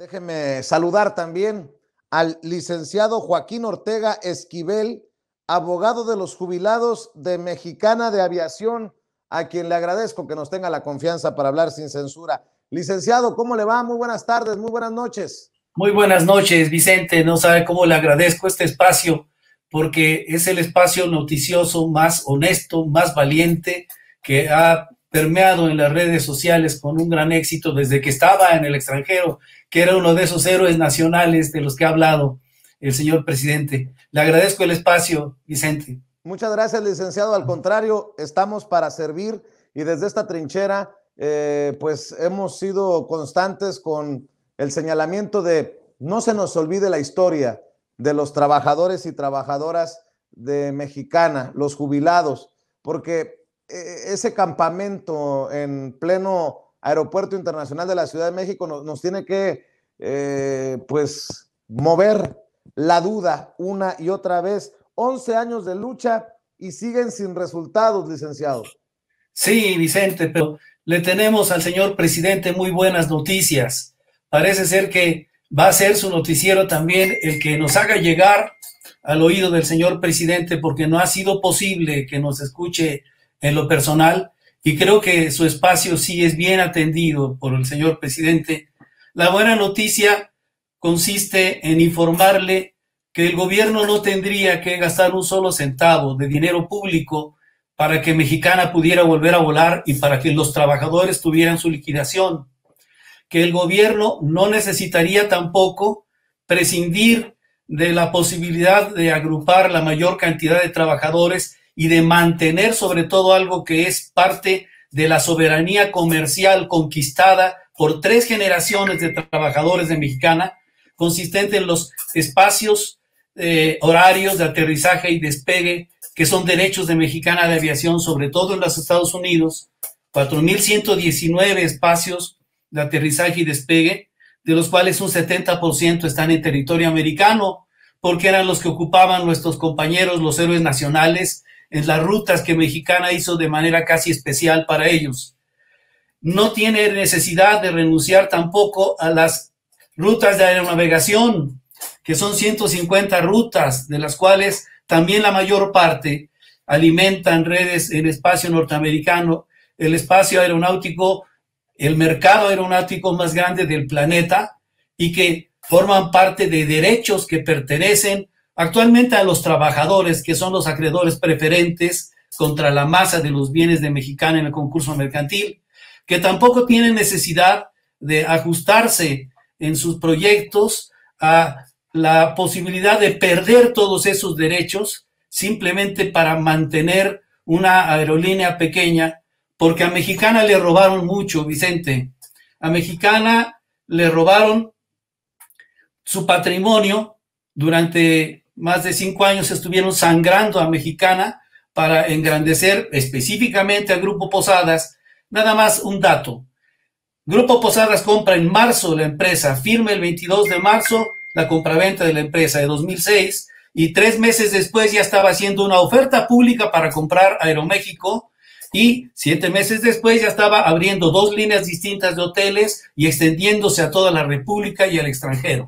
Déjeme saludar también al licenciado Joaquín Ortega Esquivel, abogado de los jubilados de Mexicana de Aviación, a quien le agradezco que nos tenga la confianza para hablar sin censura. Licenciado, ¿cómo le va? Muy buenas tardes, muy buenas noches. Muy buenas noches, Vicente. No sabe cómo le agradezco este espacio, porque es el espacio noticioso más honesto, más valiente, que ha permeado en las redes sociales con un gran éxito desde que estaba en el extranjero, que era uno de esos héroes nacionales de los que ha hablado el señor presidente. Le agradezco el espacio, Vicente. Muchas gracias, licenciado. Al contrario, estamos para servir y desde esta trinchera, pues hemos sido constantes con el señalamiento de no se nos olvide la historia de los trabajadores y trabajadoras de Mexicana, los jubilados, porque ese campamento en pleno Aeropuerto Internacional de la Ciudad de México nos tiene que pues mover la duda una y otra vez. 11 años de lucha y siguen sin resultados, licenciado. Sí, Vicente, pero le tenemos al señor presidente muy buenas noticias. Parece ser que va a ser su noticiero también el que nos haga llegar al oído del señor presidente, porque no ha sido posible que nos escuche en lo personal, y creo que su espacio sí es bien atendido por el señor presidente. La buena noticia consiste en informarle que el gobierno no tendría que gastar un solo centavo de dinero público para que Mexicana pudiera volver a volar y para que los trabajadores tuvieran su liquidación, que el gobierno no necesitaría tampoco prescindir de la posibilidad de agrupar la mayor cantidad de trabajadores y de mantener sobre todo algo que es parte de la soberanía comercial conquistada por 3 generaciones de trabajadores de Mexicana, consistente en los espacios horarios de aterrizaje y despegue, que son derechos de Mexicana de Aviación, sobre todo en los Estados Unidos, 4,119 espacios de aterrizaje y despegue, de los cuales un 70% están en territorio americano, porque eran los que ocupaban nuestros compañeros, los héroes nacionales, en las rutas que Mexicana hizo de manera casi especial para ellos. No tiene necesidad de renunciar tampoco a las rutas de aeronavegación, que son 150 rutas, de las cuales también la mayor parte alimentan redes en espacio norteamericano, el espacio aeronáutico, el mercado aeronáutico más grande del planeta, y que forman parte de derechos que pertenecen actualmente a los trabajadores, que son los acreedores preferentes contra la masa de los bienes de Mexicana en el concurso mercantil, que tampoco tienen necesidad de ajustarse en sus proyectos a la posibilidad de perder todos esos derechos simplemente para mantener una aerolínea pequeña, porque a Mexicana le robaron mucho, Vicente. A Mexicana le robaron su patrimonio. Durante más de 5 años estuvieron sangrando a Mexicana para engrandecer específicamente al Grupo Posadas. Nada más un dato. Grupo Posadas compra en marzo la empresa, firma el 22 de marzo la compraventa de la empresa de 2006, y 3 meses después ya estaba haciendo una oferta pública para comprar Aeroméxico, y 7 meses después ya estaba abriendo 2 líneas distintas de hoteles y extendiéndose a toda la República y al extranjero.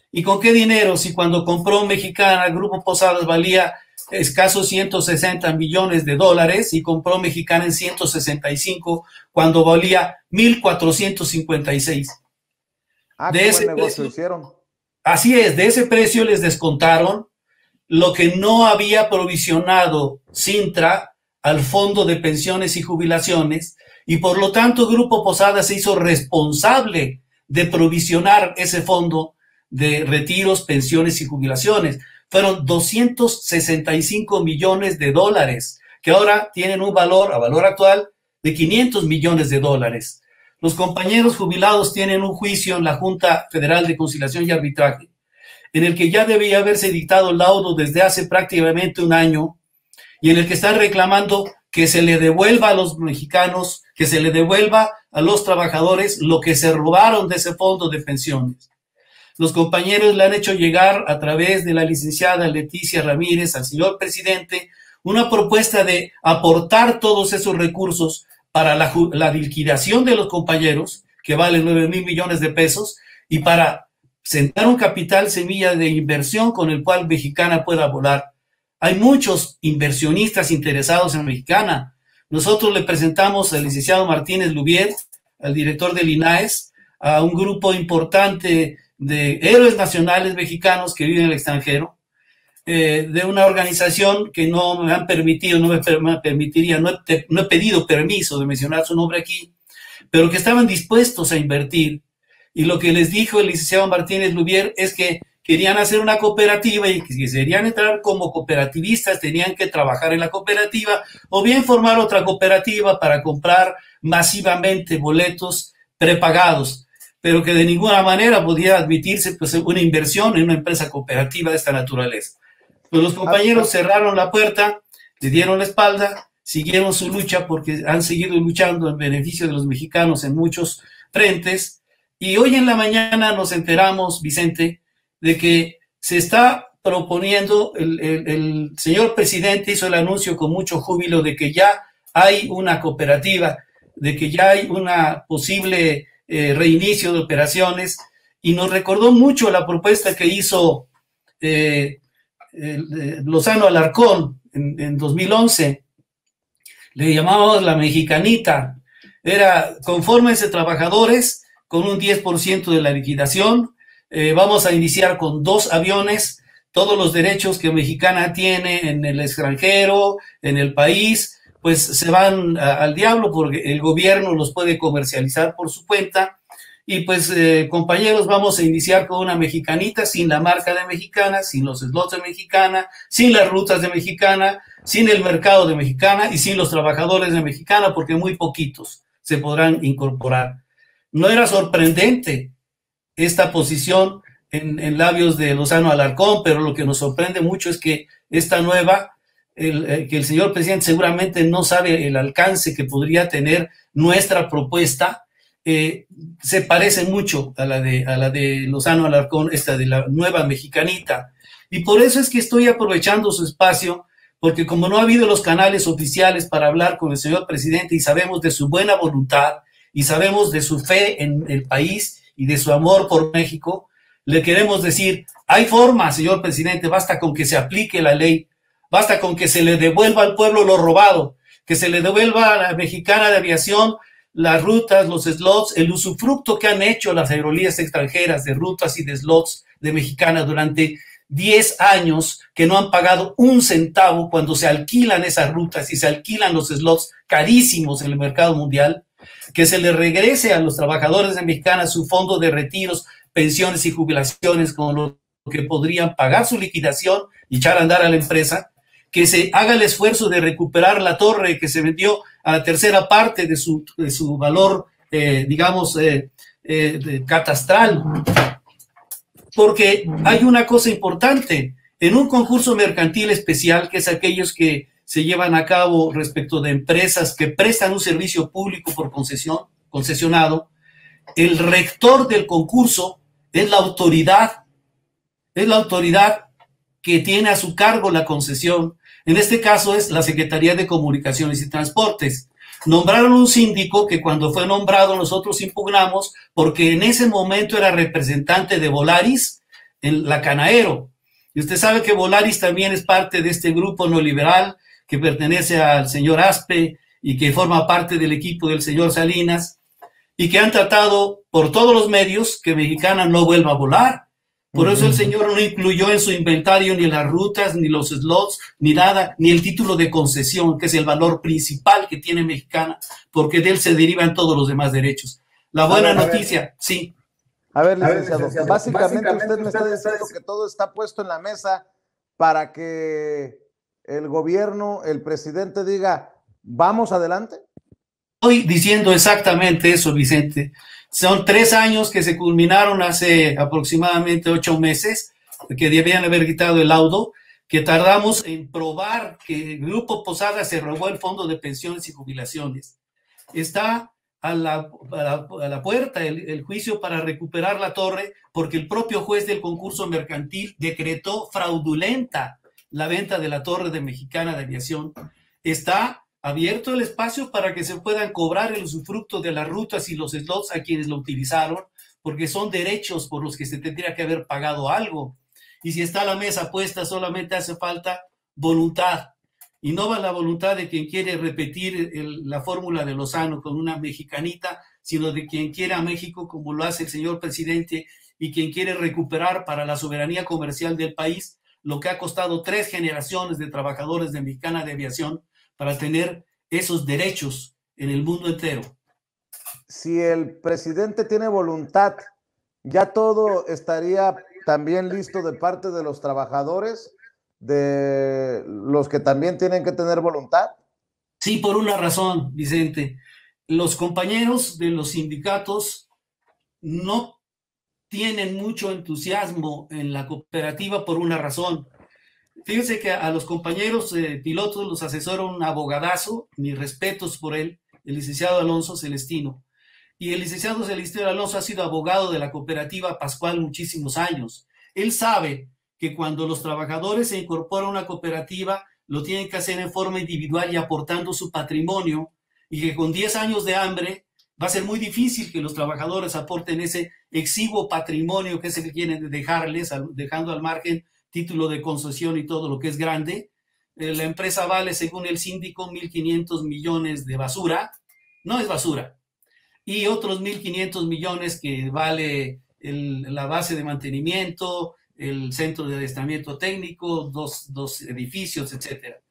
¿Y con qué dinero? Si cuando compró Mexicana, el Grupo Posadas valía escasos 160 millones de dólares y compró Mexicana en 165 cuando valía 1,456. De ese negocio hicieron. Así es, de ese precio les descontaron lo que no había provisionado Cintra al Fondo de Pensiones y Jubilaciones, y por lo tanto Grupo Posadas se hizo responsable de provisionar ese fondo de retiros, pensiones y jubilaciones. Fueron 265 millones de dólares, que ahora tienen un valor, a valor actual, de 500 millones de dólares. Los compañeros jubilados tienen un juicio en la Junta Federal de Conciliación y Arbitraje, en el que ya debía haberse dictado el laudo desde hace prácticamente 1 año, y en el que están reclamando que se le devuelva a los mexicanos, que se le devuelva a los trabajadores lo que se robaron de ese fondo de pensiones. Los compañeros le han hecho llegar a través de la licenciada Leticia Ramírez al señor presidente una propuesta de aportar todos esos recursos para la liquidación de los compañeros, que vale 9,000 millones de pesos, y para sentar un capital semilla de inversión con el cual Mexicana pueda volar. Hay muchos inversionistas interesados en Mexicana. Nosotros le presentamos al licenciado Martínez Lubier, al director del INAES, a un grupo importante de héroes nacionales mexicanos que viven en el extranjero, de una organización que no me han permitido, no me permitiría, no he pedido permiso de mencionar su nombre aquí, pero que estaban dispuestos a invertir. Y lo que les dijo el licenciado Martínez Lubier es que querían hacer una cooperativa y que si querían entrar como cooperativistas tenían que trabajar en la cooperativa o bien formar otra cooperativa para comprar masivamente boletos prepagados, pero que de ninguna manera podía admitirse pues, una inversión en una empresa cooperativa de esta naturaleza. Pues los compañeros cerraron la puerta, le dieron la espalda, siguieron su lucha porque han seguido luchando en beneficio de los mexicanos en muchos frentes. Y hoy en la mañana nos enteramos, Vicente, de que se está proponiendo, el señor presidente hizo el anuncio con mucho júbilo de que ya hay una cooperativa, de que ya hay una posible reinicio de operaciones, y nos recordó mucho la propuesta que hizo Lozano Alarcón en 2011, le llamábamos la mexicanita, era confórmense trabajadores con un 10% de la liquidación, vamos a iniciar con 2 aviones, todos los derechos que Mexicana tiene en el extranjero, en el país, pues se van al diablo porque el gobierno los puede comercializar por su cuenta. Y pues, compañeros, vamos a iniciar con una mexicanita sin la marca de Mexicana, sin los slots de Mexicana, sin las rutas de Mexicana, sin el mercado de Mexicana y sin los trabajadores de Mexicana, porque muy poquitos se podrán incorporar. ¿No era sorprendente esta posición en labios de Lozano Alarcón? Pero lo que nos sorprende mucho es que esta nueva, que el señor presidente seguramente no sabe el alcance que podría tener nuestra propuesta. Se parece mucho a la de Lozano Alarcón, esta de la nueva mexicanita. Y por eso es que estoy aprovechando su espacio, porque como no ha habido los canales oficiales para hablar con el señor presidente y sabemos de su buena voluntad y sabemos de su fe en el país y de su amor por México, le queremos decir, hay forma, señor presidente, basta con que se aplique la ley, basta con que se le devuelva al pueblo lo robado, que se le devuelva a la Mexicana de Aviación las rutas, los slots, el usufructo que han hecho las aerolíneas extranjeras de rutas y de slots de Mexicana durante 10 años, que no han pagado un centavo cuando se alquilan esas rutas y se alquilan los slots carísimos en el mercado mundial, que se le regrese a los trabajadores de Mexicana su fondo de retiros, pensiones y jubilaciones con lo que podrían pagar su liquidación y echar a andar a la empresa, que se haga el esfuerzo de recuperar la torre que se vendió a la tercera parte de su valor, digamos, catastral. Porque hay una cosa importante, en un concurso mercantil especial, que es aquellos que se llevan a cabo respecto de empresas que prestan un servicio público por concesionado, el rector del concurso es la autoridad que tiene a su cargo la concesión. En este caso es la Secretaría de Comunicaciones y Transportes. Nombraron un síndico que cuando fue nombrado nosotros impugnamos porque en ese momento era representante de Volaris en la Canaero. Y usted sabe que Volaris también es parte de este grupo neoliberal que pertenece al señor Aspe y que forma parte del equipo del señor Salinas y que han tratado por todos los medios que Mexicana no vuelva a volar. Por eso el señor no incluyó en su inventario ni las rutas, ni los slots, ni nada, ni el título de concesión, que es el valor principal que tiene Mexicana, porque de él se derivan todos los demás derechos. La buena noticia, sí. A ver, licenciado, básicamente usted me está diciendo que todo está puesto en la mesa para que el gobierno, el presidente diga, ¿vamos adelante? Estoy diciendo exactamente eso, Vicente. Son 3 años que se culminaron hace aproximadamente 8 meses, que debían haber quitado el laudo, que tardamos en probar que el Grupo Posada se robó el fondo de pensiones y jubilaciones. Está a la puerta el juicio para recuperar la torre, porque el propio juez del concurso mercantil decretó fraudulenta la venta de la torre de Mexicana de Aviación. Está abierto el espacio para que se puedan cobrar el usufructo de las rutas y los slots a quienes lo utilizaron, porque son derechos por los que se tendría que haber pagado algo. Y si está la mesa puesta, solamente hace falta voluntad. Y no va la voluntad de quien quiere repetir la fórmula de Lozano con una mexicanita, sino de quien quiere a México como lo hace el señor presidente y quien quiere recuperar para la soberanía comercial del país lo que ha costado 3 generaciones de trabajadores de Mexicana de Aviación para tener esos derechos en el mundo entero. Si el presidente tiene voluntad, ya todo estaría también listo de parte de los trabajadores, de los que también tienen que tener voluntad. Sí, por una razón, Vicente. Los compañeros de los sindicatos no tienen mucho entusiasmo en la cooperativa por una razón. Fíjense que a los compañeros pilotos los asesora un abogadazo, mis respetos por él, el licenciado Alonso Celestino. Y el licenciado Celestino Alonso ha sido abogado de la cooperativa Pascual muchísimos años. Él sabe que cuando los trabajadores se incorporan a una cooperativa, lo tienen que hacer en forma individual y aportando su patrimonio, y que con 10 años de hambre va a ser muy difícil que los trabajadores aporten ese exiguo patrimonio que es el que quieren dejarles, dejando al margen título de concesión y todo lo que es grande. La empresa vale, según el síndico, 1.500 millones de basura. No es basura. Y otros 1.500 millones que vale la base de mantenimiento, el centro de adiestramiento técnico, dos edificios, etcétera.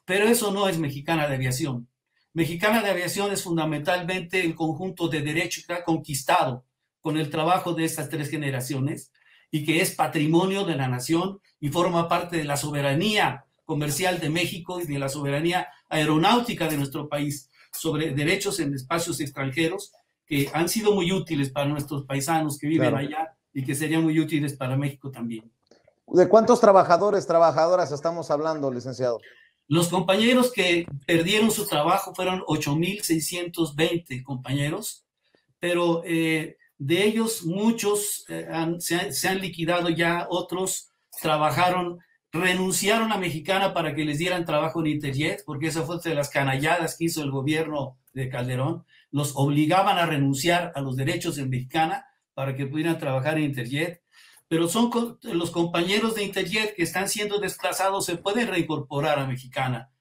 Pero eso no es Mexicana de Aviación. Mexicana de Aviación es fundamentalmente el conjunto de derechos que ha conquistado con el trabajo de estas 3 generaciones y que es patrimonio de la nación y forma parte de la soberanía comercial de México y de la soberanía aeronáutica de nuestro país sobre derechos en espacios extranjeros que han sido muy útiles para nuestros paisanos que viven allá y que serían muy útiles para México también. ¿De cuántos trabajadores, trabajadoras estamos hablando, licenciado? Los compañeros que perdieron su trabajo fueron 8,620 compañeros, pero de ellos muchos se han liquidado ya, otros trabajaron, renunciaron a Mexicana para que les dieran trabajo en Interjet, porque esa fue de las canalladas que hizo el gobierno de Calderón. Los obligaban a renunciar a los derechos en Mexicana para que pudieran trabajar en Interjet. Pero son los compañeros de Interjet que están siendo desplazados, se pueden reincorporar a Mexicana.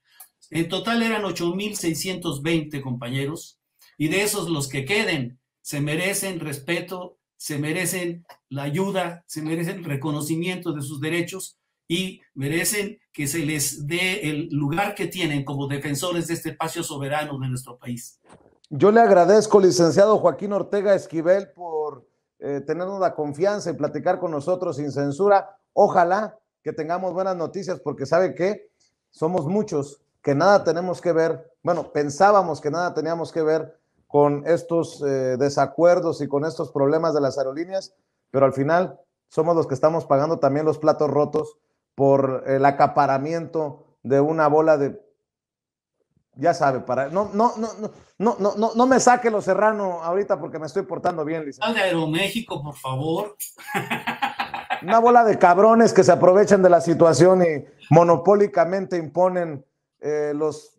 En total eran 8,620 compañeros, y de esos los que queden se merecen respeto, se merecen la ayuda, se merecen reconocimiento de sus derechos y merecen que se les dé el lugar que tienen como defensores de este espacio soberano de nuestro país. Yo le agradezco, licenciado Joaquín Ortega Esquivel, por tenernos la confianza y platicar con nosotros sin censura. Ojalá que tengamos buenas noticias, porque ¿sabe qué? Somos muchos que nada tenemos que ver, bueno, pensábamos que nada teníamos que ver con estos desacuerdos y con estos problemas de las aerolíneas, pero al final somos los que estamos pagando también los platos rotos por el acaparamiento de una bola de, ya sabe, para no me saque lo serrano ahorita porque me estoy portando bien, licenciado. De Aeroméxico, por favor. Una bola de cabrones que se aprovechan de la situación y monopólicamente imponen los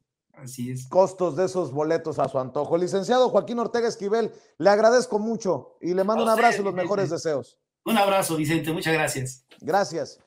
costos de esos boletos a su antojo. Licenciado Joaquín Ortega Esquivel, le agradezco mucho y le mando un abrazo y los mejores deseos. Un abrazo, Vicente, muchas gracias. Gracias.